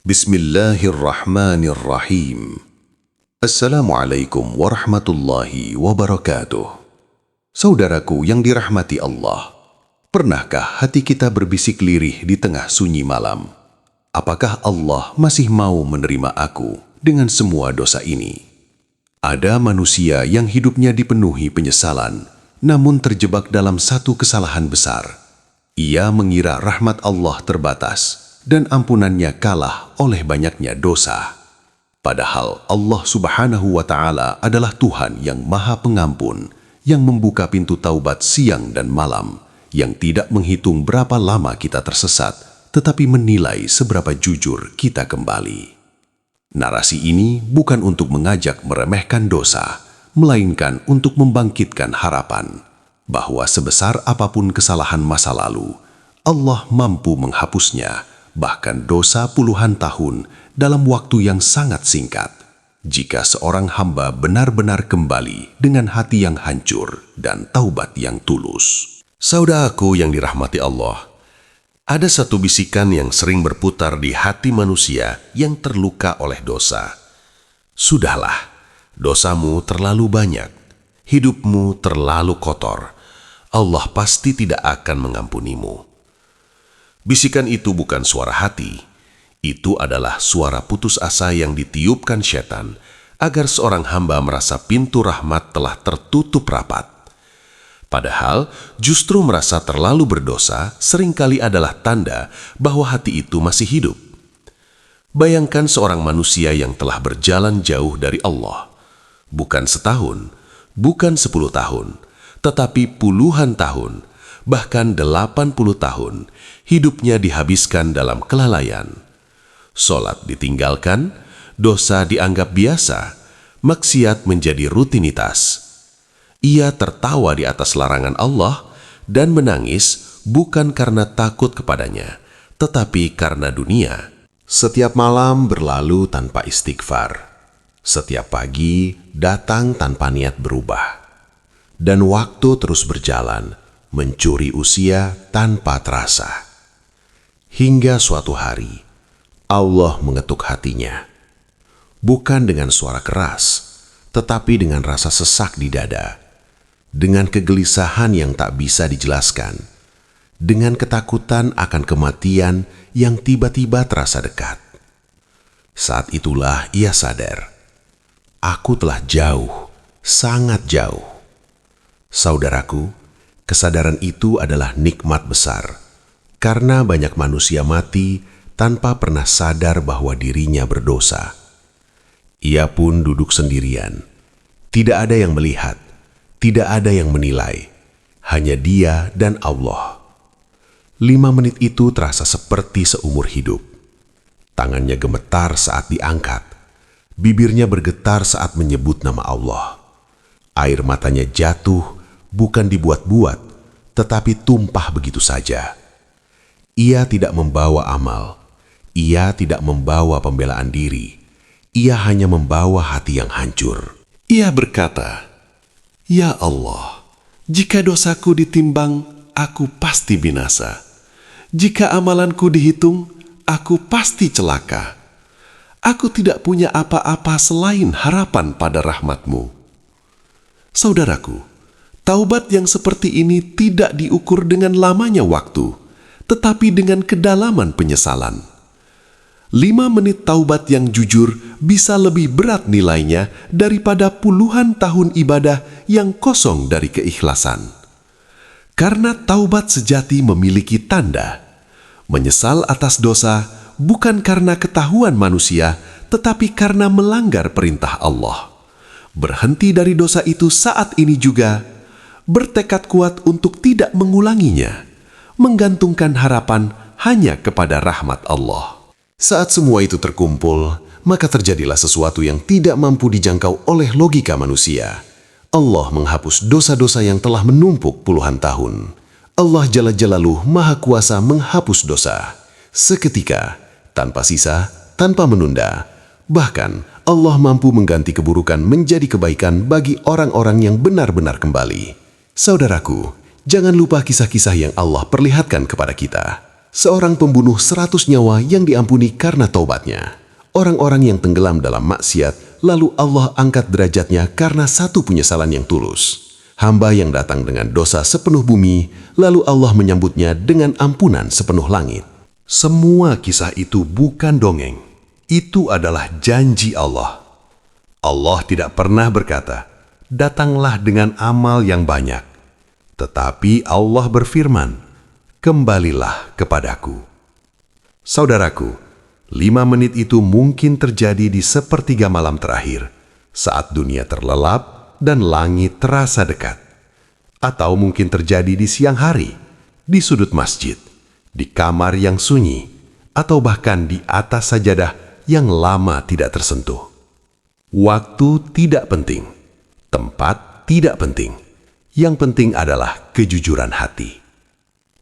Bismillahirrahmanirrahim. Assalamualaikum warahmatullahi wabarakatuh. Saudaraku yang dirahmati Allah, pernahkah hati kita berbisik lirih di tengah sunyi malam? Apakah Allah masih mau menerima aku dengan semua dosa ini? Ada manusia yang hidupnya dipenuhi penyesalan, namun terjebak dalam satu kesalahan besar. Ia mengira rahmat Allah terbatas dan ampunannya kalah oleh banyaknya dosa. Padahal Allah Subhanahu wa Ta'ala adalah Tuhan yang Maha Pengampun, yang membuka pintu taubat siang dan malam, yang tidak menghitung berapa lama kita tersesat, tetapi menilai seberapa jujur kita kembali. Narasi ini bukan untuk mengajak meremehkan dosa, melainkan untuk membangkitkan harapan bahwa sebesar apapun kesalahan masa lalu, Allah mampu menghapusnya, bahkan dosa puluhan tahun dalam waktu yang sangat singkat, jika seorang hamba benar-benar kembali dengan hati yang hancur dan taubat yang tulus. Saudaraku yang dirahmati Allah, ada satu bisikan yang sering berputar di hati manusia yang terluka oleh dosa. Sudahlah, dosamu terlalu banyak, hidupmu terlalu kotor, Allah pasti tidak akan mengampunimu. Bisikan itu bukan suara hati, itu adalah suara putus asa yang ditiupkan setan agar seorang hamba merasa pintu rahmat telah tertutup rapat. Padahal justru merasa terlalu berdosa seringkali adalah tanda bahwa hati itu masih hidup. Bayangkan seorang manusia yang telah berjalan jauh dari Allah, bukan setahun, bukan 10 tahun, tetapi puluhan tahun, bahkan 80 tahun, hidupnya dihabiskan dalam kelalaian. Solat ditinggalkan, dosa dianggap biasa, maksiat menjadi rutinitas. Ia tertawa di atas larangan Allah dan menangis bukan karena takut kepadanya, tetapi karena dunia. Setiap malam berlalu tanpa istighfar. Setiap pagi datang tanpa niat berubah. Dan waktu terus berjalan, mencuri usia tanpa terasa. Hingga suatu hari, Allah mengetuk hatinya. Bukan dengan suara keras, tetapi dengan rasa sesak di dada. Dengan kegelisahan yang tak bisa dijelaskan. Dengan ketakutan akan kematian yang tiba-tiba terasa dekat. Saat itulah ia sadar, aku telah jauh, sangat jauh. Saudaraku, kesadaran itu adalah nikmat besar, karena banyak manusia mati tanpa pernah sadar bahwa dirinya berdosa. Ia pun duduk sendirian. Tidak ada yang melihat, tidak ada yang menilai, hanya dia dan Allah. 5 menit itu terasa seperti seumur hidup. Tangannya gemetar saat diangkat, bibirnya bergetar saat menyebut nama Allah. Air matanya jatuh, bukan dibuat-buat, tetapi tumpah begitu saja. Ia tidak membawa amal, ia tidak membawa pembelaan diri, ia hanya membawa hati yang hancur. Ia berkata, "Ya Allah, jika dosaku ditimbang, aku pasti binasa. Jika amalanku dihitung, aku pasti celaka. Aku tidak punya apa-apa selain harapan pada rahmat-Mu." Saudaraku, taubat yang seperti ini tidak diukur dengan lamanya waktu, tetapi dengan kedalaman penyesalan. 5 menit taubat yang jujur bisa lebih berat nilainya daripada puluhan tahun ibadah yang kosong dari keikhlasan. Karena taubat sejati memiliki tanda. Menyesal atas dosa bukan karena ketahuan manusia, tetapi karena melanggar perintah Allah. Berhenti dari dosa itu saat ini juga, bertekad kuat untuk tidak mengulanginya, menggantungkan harapan hanya kepada rahmat Allah. Saat semua itu terkumpul, maka terjadilah sesuatu yang tidak mampu dijangkau oleh logika manusia. Allah menghapus dosa-dosa yang telah menumpuk puluhan tahun. Allah Jalla Jalaluh Maha Kuasa menghapus dosa. Seketika, tanpa sisa, tanpa menunda. Bahkan, Allah mampu mengganti keburukan menjadi kebaikan bagi orang-orang yang benar-benar kembali. Saudaraku, jangan lupa kisah-kisah yang Allah perlihatkan kepada kita. seorang pembunuh 100 nyawa yang diampuni karena taubatnya. Orang-orang yang tenggelam dalam maksiat, lalu Allah angkat derajatnya karena satu penyesalan yang tulus. Hamba yang datang dengan dosa sepenuh bumi, lalu Allah menyambutnya dengan ampunan sepenuh langit. Semua kisah itu bukan dongeng. Itu adalah janji Allah. Allah tidak pernah berkata, "Datanglah dengan amal yang banyak." Tetapi Allah berfirman, "Kembalilah kepadaku." Saudaraku, 5 menit itu mungkin terjadi di sepertiga malam terakhir, saat dunia terlelap dan langit terasa dekat. Atau mungkin terjadi di siang hari, di sudut masjid, di kamar yang sunyi, atau bahkan di atas sajadah yang lama tidak tersentuh. Waktu tidak penting, tempat tidak penting. Yang penting adalah kejujuran hati.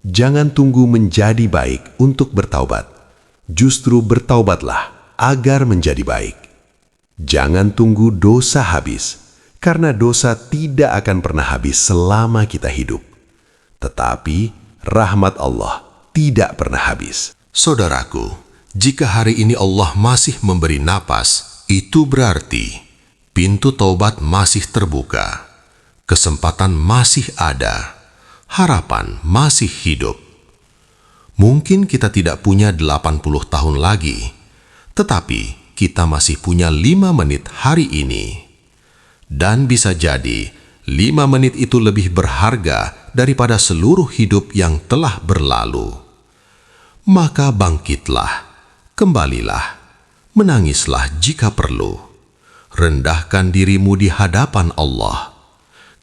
Jangan tunggu menjadi baik untuk bertaubat. Justru bertaubatlah agar menjadi baik. Jangan tunggu dosa habis, karena dosa tidak akan pernah habis selama kita hidup. Tetapi rahmat Allah tidak pernah habis. Saudaraku, jika hari ini Allah masih memberi napas, itu berarti pintu taubat masih terbuka. Kesempatan masih ada, harapan masih hidup. Mungkin kita tidak punya 80 tahun lagi, tetapi kita masih punya 5 menit hari ini. Dan bisa jadi 5 menit itu lebih berharga daripada seluruh hidup yang telah berlalu. Maka bangkitlah, kembalilah, menangislah jika perlu. Rendahkan dirimu di hadapan Allah.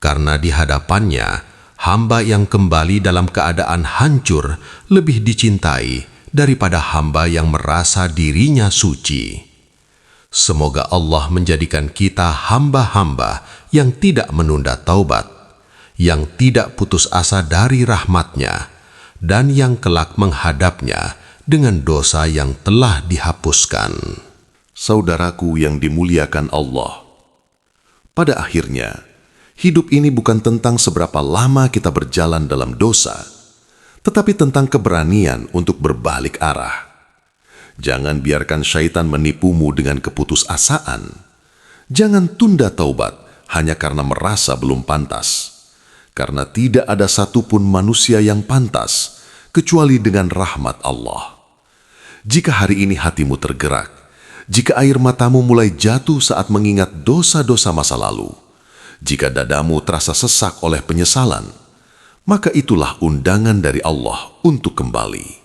Karena di hadapannya, hamba yang kembali dalam keadaan hancur lebih dicintai daripada hamba yang merasa dirinya suci. Semoga Allah menjadikan kita hamba-hamba yang tidak menunda taubat, yang tidak putus asa dari rahmat-Nya, dan yang kelak menghadapnya dengan dosa yang telah dihapuskan. Saudaraku yang dimuliakan Allah, pada akhirnya, hidup ini bukan tentang seberapa lama kita berjalan dalam dosa, tetapi tentang keberanian untuk berbalik arah. Jangan biarkan syaitan menipumu dengan keputusasaan. Jangan tunda taubat hanya karena merasa belum pantas. Karena tidak ada satupun manusia yang pantas, kecuali dengan rahmat Allah. Jika hari ini hatimu tergerak, jika air matamu mulai jatuh saat mengingat dosa-dosa masa lalu, jika dadamu terasa sesak oleh penyesalan, maka itulah undangan dari Allah untuk kembali.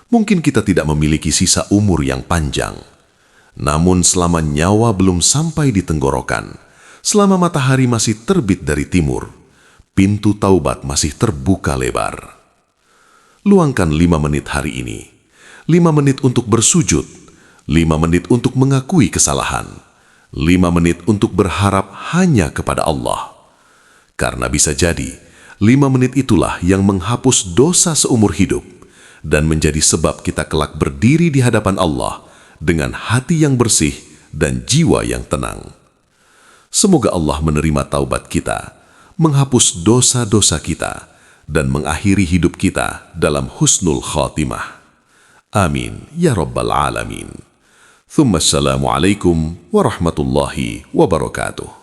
Mungkin kita tidak memiliki sisa umur yang panjang, namun selama nyawa belum sampai di tenggorokan, selama matahari masih terbit dari timur, pintu taubat masih terbuka lebar. Luangkan 5 menit hari ini, 5 menit untuk bersujud, 5 menit untuk mengakui kesalahan, 5 menit untuk berharap hanya kepada Allah. Karena bisa jadi, 5 menit itulah yang menghapus dosa seumur hidup dan menjadi sebab kita kelak berdiri di hadapan Allah dengan hati yang bersih dan jiwa yang tenang. Semoga Allah menerima taubat kita, menghapus dosa-dosa kita, dan mengakhiri hidup kita dalam husnul khatimah. Amin ya rabbal alamin. Thumma assalamualaikum warahmatullahi wabarakatuh.